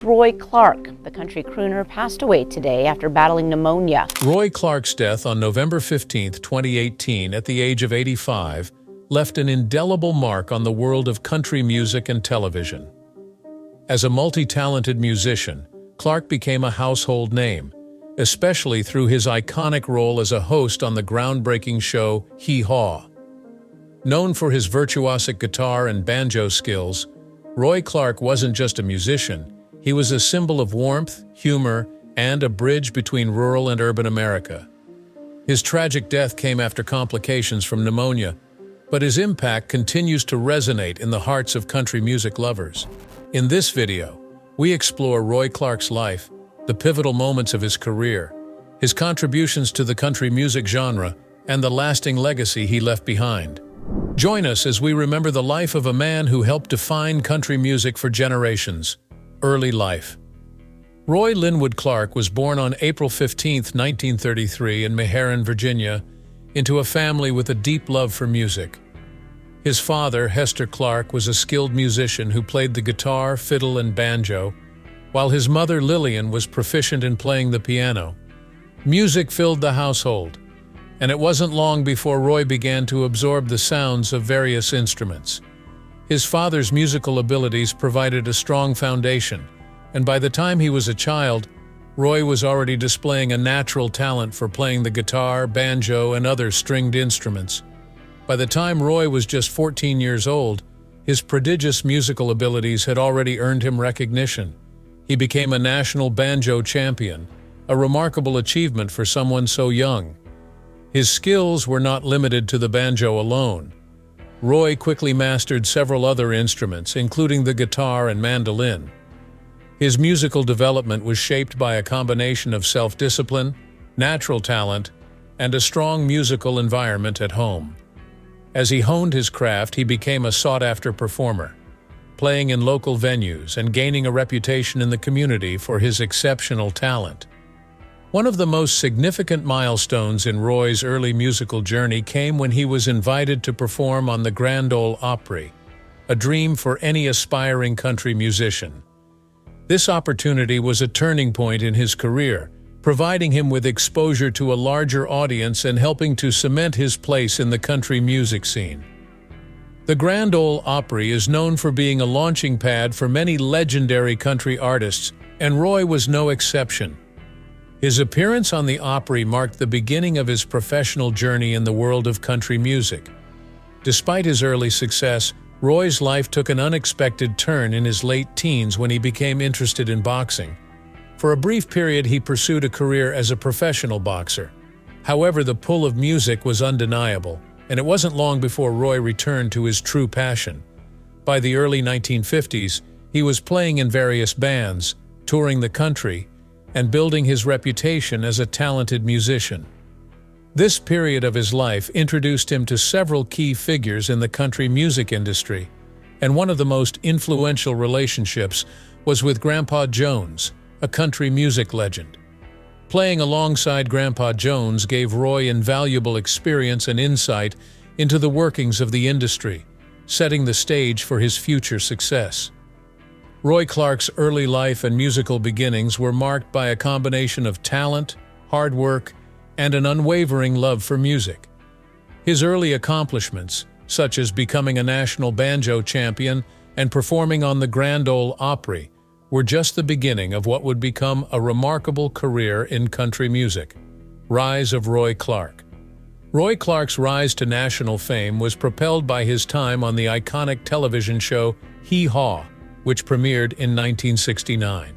Roy Clark, the country crooner, passed away today after battling pneumonia. Roy Clark's death on November 15, 2018, at the age of 85, left an indelible mark on the world of country music and television. As a multi-talented musician, Clark became a household name, especially through his iconic role as a host on the groundbreaking show Hee Haw. Known for his virtuosic guitar and banjo skills, Roy Clark wasn't just a musician, he was a symbol of warmth, humor, and a bridge between rural and urban America. His tragic death came after complications from pneumonia, but his impact continues to resonate in the hearts of country music lovers. In this video, we explore Roy Clark's life, the pivotal moments of his career, his contributions to the country music genre, and the lasting legacy he left behind. Join us as we remember the life of a man who helped define country music for generations. Early life. Roy Linwood Clark was born on April 15, 1933 in Meherrin, Virginia, into a family with a deep love for music. His father, Hester Clark, was a skilled musician who played the guitar, fiddle, and banjo, while his mother, Lillian, was proficient in playing the piano. Music filled the household, and it wasn't long before Roy began to absorb the sounds of various instruments. His father's musical abilities provided a strong foundation, and by the time he was a child, Roy was already displaying a natural talent for playing the guitar, banjo, and other stringed instruments. By the time Roy was just 14 years old, his prodigious musical abilities had already earned him recognition. He became a national banjo champion, a remarkable achievement for someone so young. His skills were not limited to the banjo alone. Roy quickly mastered several other instruments, including the guitar and mandolin. His musical development was shaped by a combination of self-discipline, natural talent, and a strong musical environment at home. As he honed his craft, he became a sought-after performer, playing in local venues and gaining a reputation in the community for his exceptional talent. One of the most significant milestones in Roy's early musical journey came when he was invited to perform on the Grand Ole Opry, a dream for any aspiring country musician. This opportunity was a turning point in his career, providing him with exposure to a larger audience and helping to cement his place in the country music scene. The Grand Ole Opry is known for being a launching pad for many legendary country artists, and Roy was no exception. His appearance on the Opry marked the beginning of his professional journey in the world of country music. Despite his early success, Roy's life took an unexpected turn in his late teens when he became interested in boxing. For a brief period, he pursued a career as a professional boxer. However, the pull of music was undeniable, and it wasn't long before Roy returned to his true passion. By the early 1950s, he was playing in various bands, touring the country, and building his reputation as a talented musician. This period of his life introduced him to several key figures in the country music industry, and one of the most influential relationships was with Grandpa Jones, a country music legend. Playing alongside Grandpa Jones gave Roy invaluable experience and insight into the workings of the industry, setting the stage for his future success. Roy Clark's early life and musical beginnings were marked by a combination of talent, hard work, and an unwavering love for music. His early accomplishments, such as becoming a national banjo champion and performing on the Grand Ole Opry, were just the beginning of what would become a remarkable career in country music. Rise of Roy Clark. Roy Clark's rise to national fame was propelled by his time on the iconic television show Hee Haw, which premiered in 1969.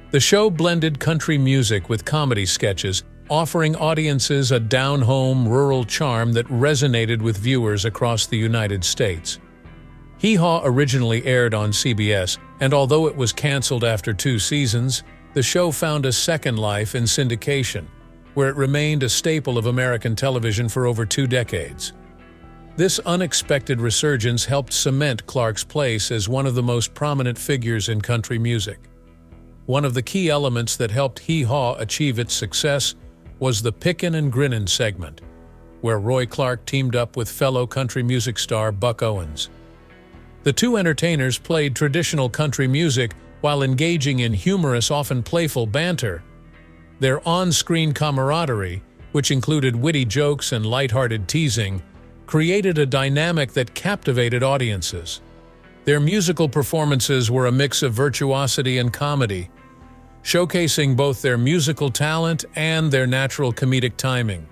The show blended country music with comedy sketches, offering audiences a down-home, rural charm that resonated with viewers across the United States. Hee Haw originally aired on CBS, and although it was canceled after 2 seasons, the show found a second life in syndication, where it remained a staple of American television for over 2 decades. This unexpected resurgence helped cement Clark's place as one of the most prominent figures in country music. One of the key elements that helped Hee Haw achieve its success was the Pickin' and Grinnin' segment, where Roy Clark teamed up with fellow country music star Buck Owens. The two entertainers played traditional country music while engaging in humorous, often playful banter. Their on-screen camaraderie, which included witty jokes and lighthearted teasing, created a dynamic that captivated audiences. Their musical performances were a mix of virtuosity and comedy, showcasing both their musical talent and their natural comedic timing.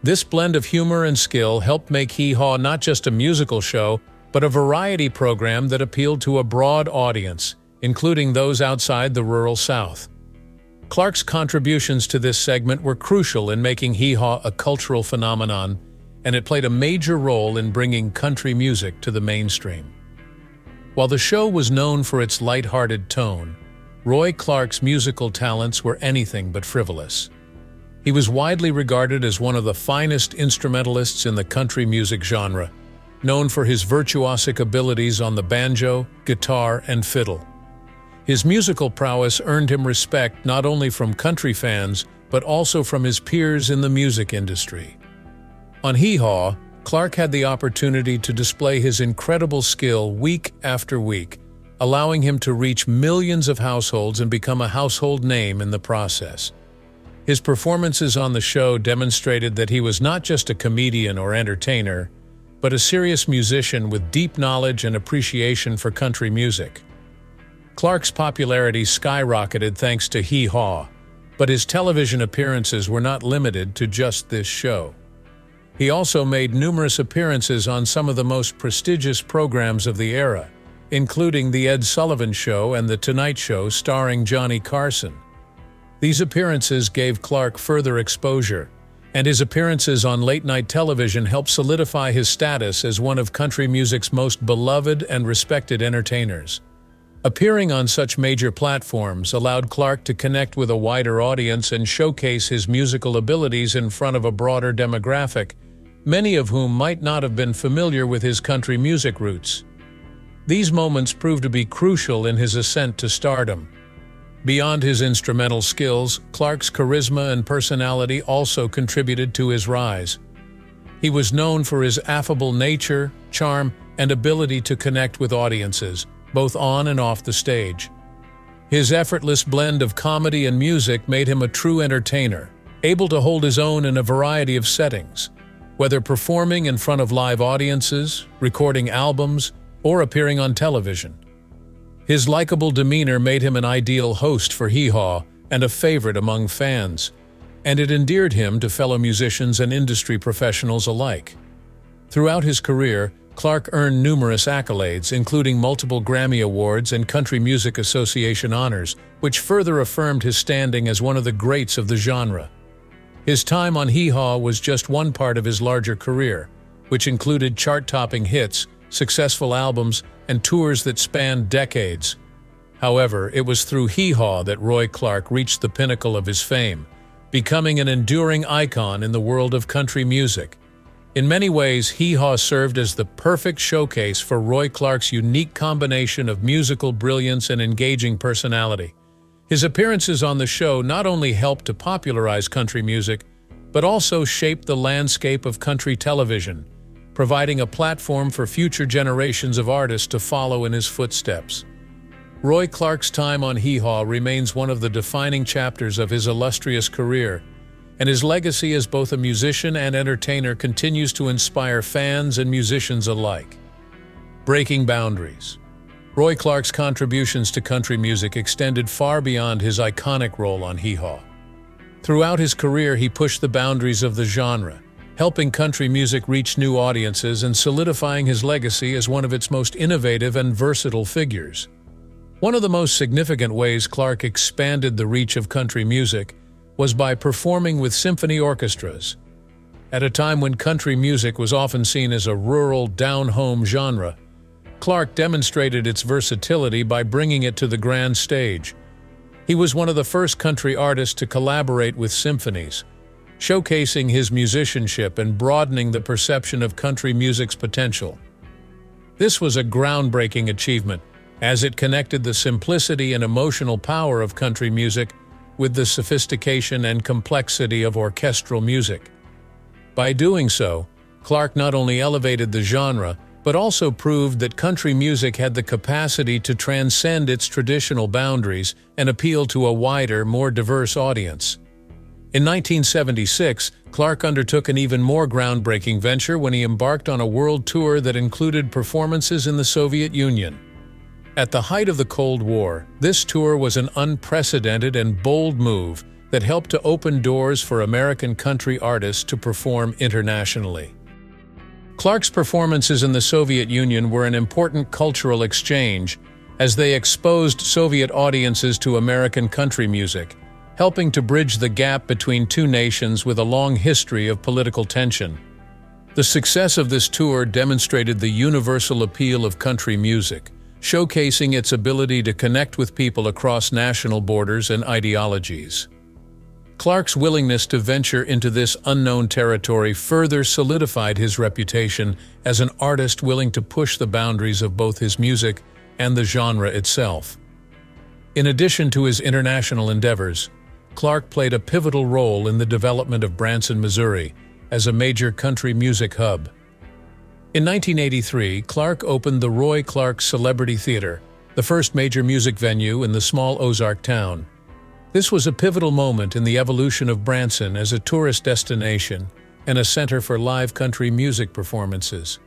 This blend of humor and skill helped make Hee Haw not just a musical show, but a variety program that appealed to a broad audience, including those outside the rural South. Clark's contributions to this segment were crucial in making Hee Haw a cultural phenomenon, and it played a major role in bringing country music to the mainstream. While the show was known for its light-hearted tone, Roy Clark's musical talents were anything but frivolous. He was widely regarded as one of the finest instrumentalists in the country music genre, known for his virtuosic abilities on the banjo, guitar, and fiddle. His musical prowess earned him respect not only from country fans, but also from his peers in the music industry. On Hee Haw, Clark had the opportunity to display his incredible skill week after week, allowing him to reach millions of households and become a household name in the process. His performances on the show demonstrated that he was not just a comedian or entertainer, but a serious musician with deep knowledge and appreciation for country music. Clark's popularity skyrocketed thanks to Hee Haw, but his television appearances were not limited to just this show. He also made numerous appearances on some of the most prestigious programs of the era, including The Ed Sullivan Show and The Tonight Show starring Johnny Carson. These appearances gave Clark further exposure, and his appearances on late-night television helped solidify his status as one of country music's most beloved and respected entertainers. Appearing on such major platforms allowed Clark to connect with a wider audience and showcase his musical abilities in front of a broader demographic, many of whom might not have been familiar with his country music roots. These moments proved to be crucial in his ascent to stardom. Beyond his instrumental skills, Clark's charisma and personality also contributed to his rise. He was known for his affable nature, charm, and ability to connect with audiences, both on and off the stage. His effortless blend of comedy and music made him a true entertainer, able to hold his own in a variety of settings, whether performing in front of live audiences, recording albums, or appearing on television. His likable demeanor made him an ideal host for Hee Haw and a favorite among fans, and it endeared him to fellow musicians and industry professionals alike. Throughout his career, Clark earned numerous accolades, including multiple Grammy Awards and Country Music Association honors, which further affirmed his standing as one of the greats of the genre. His time on Hee Haw was just one part of his larger career, which included chart-topping hits, successful albums, and tours that spanned decades. However, it was through Hee Haw that Roy Clark reached the pinnacle of his fame, becoming an enduring icon in the world of country music. In many ways, Hee Haw served as the perfect showcase for Roy Clark's unique combination of musical brilliance and engaging personality. His appearances on the show not only helped to popularize country music, but also shaped the landscape of country television, providing a platform for future generations of artists to follow in his footsteps. Roy Clark's time on Hee Haw remains one of the defining chapters of his illustrious career, and his legacy as both a musician and entertainer continues to inspire fans and musicians alike. Breaking boundaries. Roy Clark's contributions to country music extended far beyond his iconic role on Hee Haw. Throughout his career, he pushed the boundaries of the genre, helping country music reach new audiences and solidifying his legacy as one of its most innovative and versatile figures. One of the most significant ways Clark expanded the reach of country music was by performing with symphony orchestras. At a time when country music was often seen as a rural, down-home genre, Clark demonstrated its versatility by bringing it to the grand stage. He was one of the first country artists to collaborate with symphonies, showcasing his musicianship and broadening the perception of country music's potential. This was a groundbreaking achievement, as it connected the simplicity and emotional power of country music with the sophistication and complexity of orchestral music. By doing so, Clark not only elevated the genre, but also proved that country music had the capacity to transcend its traditional boundaries and appeal to a wider, more diverse audience. In 1976, Clark undertook an even more groundbreaking venture when he embarked on a world tour that included performances in the Soviet Union. At the height of the Cold War, this tour was an unprecedented and bold move that helped to open doors for American country artists to perform internationally. Clark's performances in the Soviet Union were an important cultural exchange as they exposed Soviet audiences to American country music, helping to bridge the gap between two nations with a long history of political tension. The success of this tour demonstrated the universal appeal of country music, showcasing its ability to connect with people across national borders and ideologies. Clark's willingness to venture into this unknown territory further solidified his reputation as an artist willing to push the boundaries of both his music and the genre itself. In addition to his international endeavors, Clark played a pivotal role in the development of Branson, Missouri, as a major country music hub. In 1983, Clark opened the Roy Clark Celebrity Theater, the first major music venue in the small Ozark town. This was a pivotal moment in the evolution of Branson as a tourist destination and a center for live country music performances.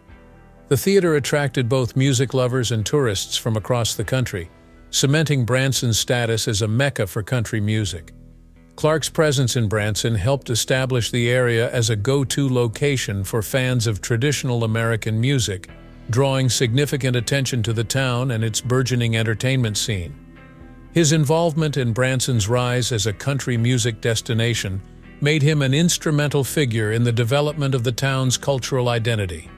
The theater attracted both music lovers and tourists from across the country, cementing Branson's status as a mecca for country music. Clark's presence in Branson helped establish the area as a go-to location for fans of traditional American music, drawing significant attention to the town and its burgeoning entertainment scene. His involvement in Branson's rise as a country music destination made him an instrumental figure in the development of the town's cultural identity.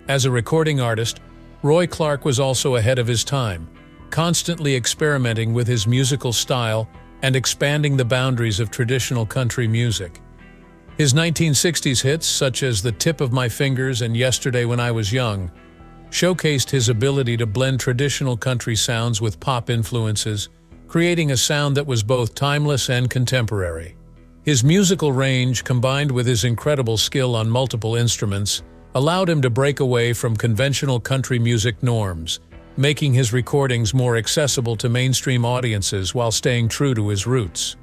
As a recording artist, Roy Clark was also ahead of his time, constantly experimenting with his musical style and expanding the boundaries of traditional country music. His 1960s hits, such as The Tip of My Fingers and Yesterday When I Was Young, showcased his ability to blend traditional country sounds with pop influences, creating a sound that was both timeless and contemporary. His musical range, combined with his incredible skill on multiple instruments, allowed him to break away from conventional country music norms, making his recordings more accessible to mainstream audiences while staying true to his roots.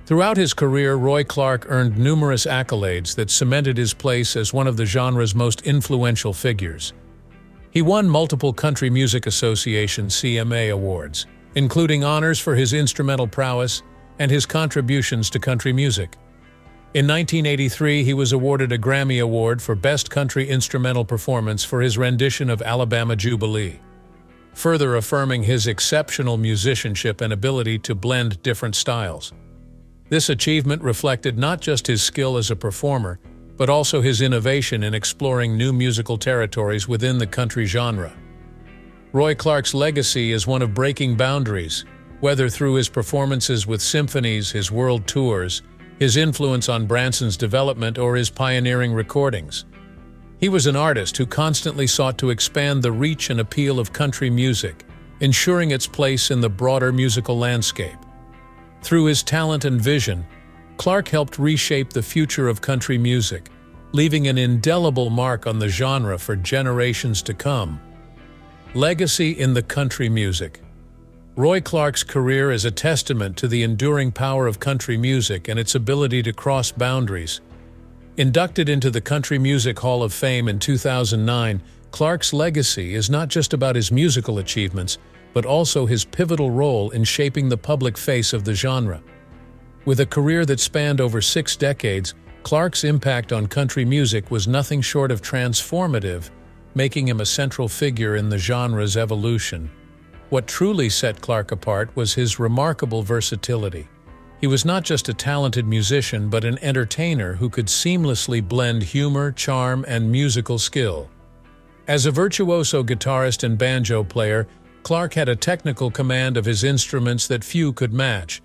Throughout his career, Roy Clark earned numerous accolades that cemented his place as one of the genre's most influential figures. He won multiple Country Music Association (CMA) awards, including honors for his instrumental prowess and his contributions to country music. In 1983, he was awarded a Grammy Award for Best Country Instrumental Performance for his rendition of Alabama Jubilee, further affirming his exceptional musicianship and ability to blend different styles. This achievement reflected not just his skill as a performer, but also his innovation in exploring new musical territories within the country genre. Roy Clark's legacy is one of breaking boundaries, whether through his performances with symphonies, his world tours, his influence on Branson's development, or his pioneering recordings. He was an artist who constantly sought to expand the reach and appeal of country music, ensuring its place in the broader musical landscape. Through his talent and vision, Clark helped reshape the future of country music, leaving an indelible mark on the genre for generations to come. Legacy in the country music. Roy Clark's career is a testament to the enduring power of country music and its ability to cross boundaries. Inducted into the Country Music Hall of Fame in 2009, Clark's legacy is not just about his musical achievements, but also his pivotal role in shaping the public face of the genre. With a career that spanned over 6 decades, Clark's impact on country music was nothing short of transformative, making him a central figure in the genre's evolution. What truly set Clark apart was his remarkable versatility. He was not just a talented musician, but an entertainer who could seamlessly blend humor, charm, and musical skill. As a virtuoso guitarist and banjo player, Clark had a technical command of his instruments that few could match,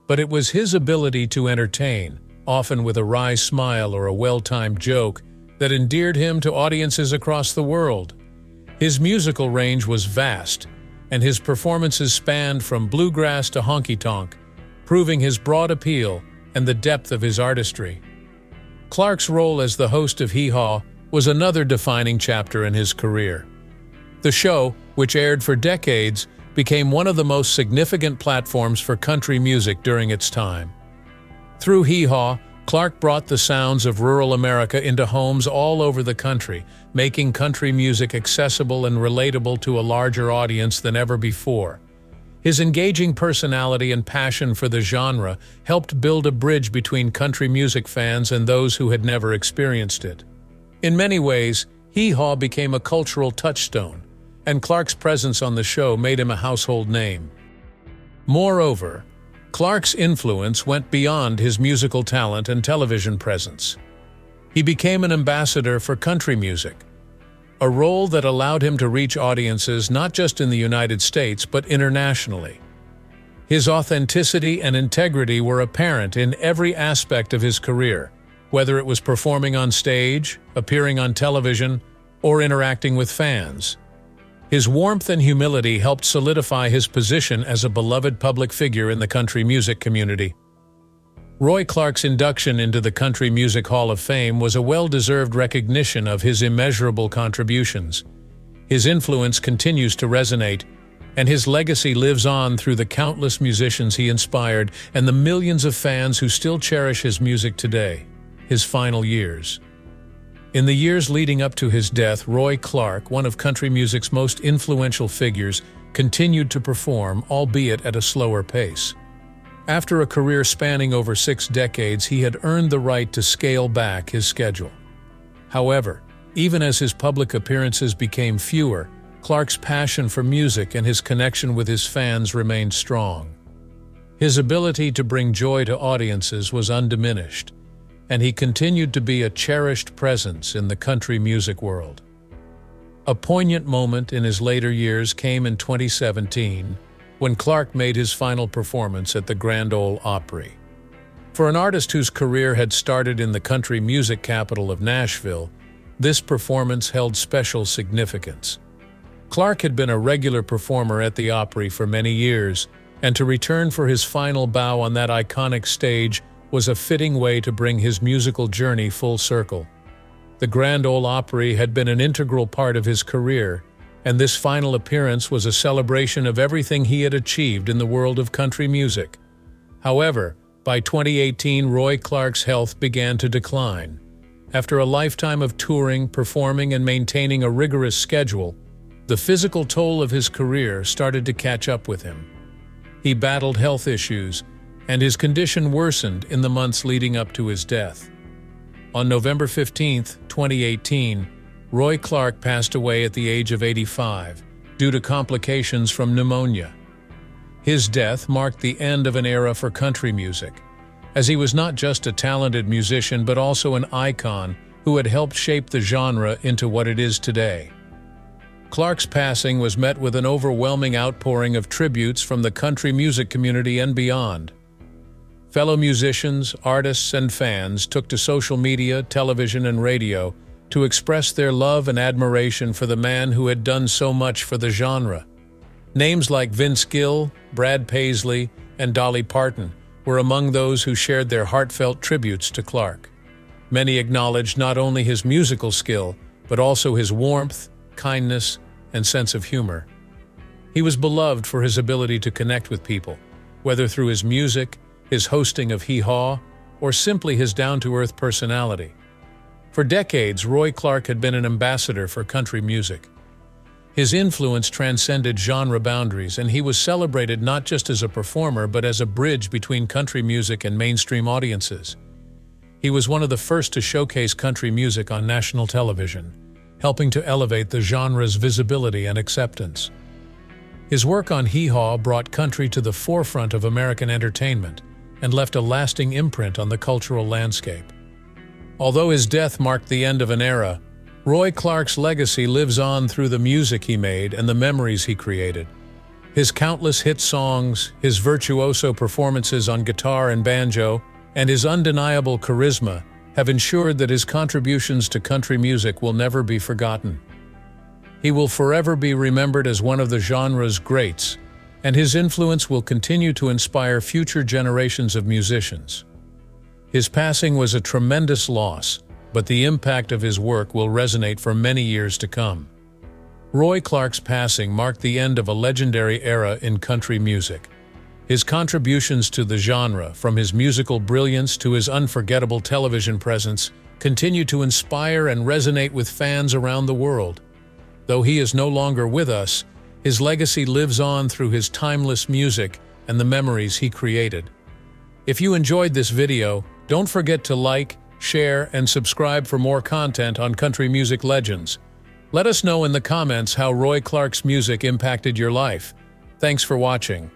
but it was his ability to entertain, often with a wry smile or a well-timed joke, that endeared him to audiences across the world. His musical range was vast, and his performances spanned from bluegrass to honky-tonk, proving his broad appeal and the depth of his artistry. Clark's role as the host of Hee Haw was another defining chapter in his career. The show, which aired for decades, became one of the most significant platforms for country music during its time. Through Hee Haw, Clark brought the sounds of rural America into homes all over the country, making country music accessible and relatable to a larger audience than ever before. His engaging personality and passion for the genre helped build a bridge between country music fans and those who had never experienced it. In many ways, Hee Haw became a cultural touchstone, and Clark's presence on the show made him a household name. Moreover, Clark's influence went beyond his musical talent and television presence. He became an ambassador for country music, a role that allowed him to reach audiences not just in the United States but internationally. His authenticity and integrity were apparent in every aspect of his career, whether it was performing on stage, appearing on television, or interacting with fans. His warmth and humility helped solidify his position as a beloved public figure in the country music community. Roy Clark's induction into the Country Music Hall of Fame was a well-deserved recognition of his immeasurable contributions. His influence continues to resonate, and his legacy lives on through the countless musicians he inspired and the millions of fans who still cherish his music today. His final years. In the years leading up to his death, Roy Clark, one of country music's most influential figures, continued to perform, albeit at a slower pace. After a career spanning over 6 decades, he had earned the right to scale back his schedule. However, even as his public appearances became fewer, Clark's passion for music and his connection with his fans remained strong. His ability to bring joy to audiences was undiminished, and he continued to be a cherished presence in the country music world. A poignant moment in his later years came in 2017, when Clark made his final performance at the Grand Ole Opry. For an artist whose career had started in the country music capital of Nashville, this performance held special significance. Clark had been a regular performer at the Opry for many years, and to return for his final bow on that iconic stage was a fitting way to bring his musical journey full circle. The Grand Ole Opry had been an integral part of his career, and this final appearance was a celebration of everything he had achieved in the world of country music. However, by 2018, Roy Clark's health began to decline. After a lifetime of touring, performing, and maintaining a rigorous schedule, the physical toll of his career started to catch up with him. He battled health issues, and his condition worsened in the months leading up to his death. On November 15, 2018, Roy Clark passed away at the age of 85 due to complications from pneumonia. His death marked the end of an era for country music, as he was not just a talented musician but also an icon who had helped shape the genre into what it is today. Clark's passing was met with an overwhelming outpouring of tributes from the country music community and beyond. Fellow musicians, artists, and fans took to social media, television, and radio to express their love and admiration for the man who had done so much for the genre. Names like Vince Gill, Brad Paisley, and Dolly Parton were among those who shared their heartfelt tributes to Clark. Many acknowledged not only his musical skill, but also his warmth, kindness, and sense of humor. He was beloved for his ability to connect with people, whether through his music, his hosting of Hee Haw, or simply his down-to-earth personality. For decades, Roy Clark had been an ambassador for country music. His influence transcended genre boundaries, and he was celebrated not just as a performer but as a bridge between country music and mainstream audiences. He was one of the first to showcase country music on national television, helping to elevate the genre's visibility and acceptance. His work on Hee Haw brought country to the forefront of American entertainment and left a lasting imprint on the cultural landscape. Although his death marked the end of an era, Roy Clark's legacy lives on through the music he made and the memories he created. His countless hit songs, his virtuoso performances on guitar and banjo, and his undeniable charisma have ensured that his contributions to country music will never be forgotten. He will forever be remembered as one of the genre's greats, and his influence will continue to inspire future generations of musicians. His passing was a tremendous loss, but the impact of his work will resonate for many years to come. Roy Clark's passing marked the end of a legendary era in country music. His contributions to the genre, from his musical brilliance to his unforgettable television presence, continue to inspire and resonate with fans around the world. Though he is no longer with us, his legacy lives on through his timeless music and the memories he created. If you enjoyed this video, don't forget to like, share, and subscribe for more content on country music legends. Let us know in the comments how Roy Clark's music impacted your life. Thanks for watching.